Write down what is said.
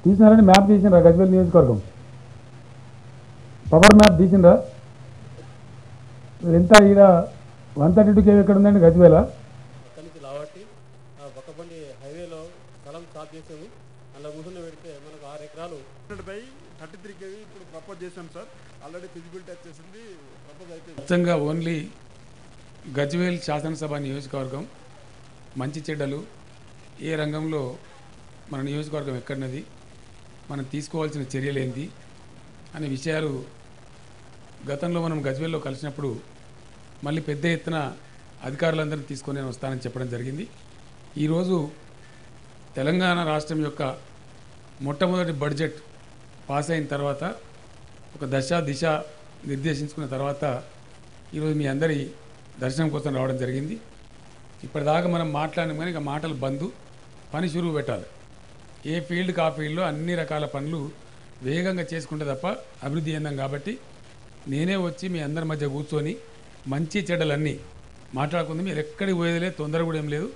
తీసినారని map తీసిండ్రా Gajwel నియోజకవర్గం power map తీసిండ్రా ఎంత ఈడ 132 కేవ్ ఎక్కడ ఉందండి గజ్వేల అక్కడి నుంచి లావట్టి పక్కబండి హైవేలో స్థలం స్టాప్ చేసాము అలా కూర్చొని పెడితే మనకు 6 ఎకరాలు 33 కేవీ ఇప్పుడు ప్రపోజ్ చేశాం సార్ ఆల్రెడీ ఫిజిబిలిటీ వచ్చేసింది ప్రపోజ్ అయిపోయింది మొత్తంగా ఓన్లీ గజ్వేల్ శాసనసభ నియోజకవర్గం మంచి చెడ్డలు ఏ రంగంలో మన నియోజకవర్గం ఎక్కడున్నది మనం తీసుకోవాల్సిన చర్యలు ఏంటి అనే విషయాలు గతంలో మనం గజ్వేల్లో కలిసినప్పుడు మళ్ళీ పెద్ద ఎత్తున అధికారులందరినీ తీసుకొని నేను వస్తానని చెప్పడం జరిగింది. ఈరోజు తెలంగాణ రాష్ట్రం యొక్క మొట్టమొదటి బడ్జెట్ పాస్ అయిన తర్వాత ఒక దిశ నిర్దేశించుకున్న తర్వాత ఈరోజు మీ అందరి దర్శనం కోసం రావడం జరిగింది. ఇప్పటిదాకా మనం మాట్లాడినాం కానీ ఇక మాటలు బంద్, పని షురువు పెట్టాలి. ఏ ఫీల్డ్కి ఆ ఫీల్డ్లో అన్ని రకాల పనులు వేగంగా చేసుకుంటే తప్ప అభివృద్ధి చెందాం. కాబట్టి నేనే వచ్చి మీ అందరి మధ్య కూర్చొని మంచి చెడ్డలన్నీ మాట్లాడుకుంది. మీరు ఎక్కడికి పోయేది లేదు, తొందర కూడా ఏం లేదు.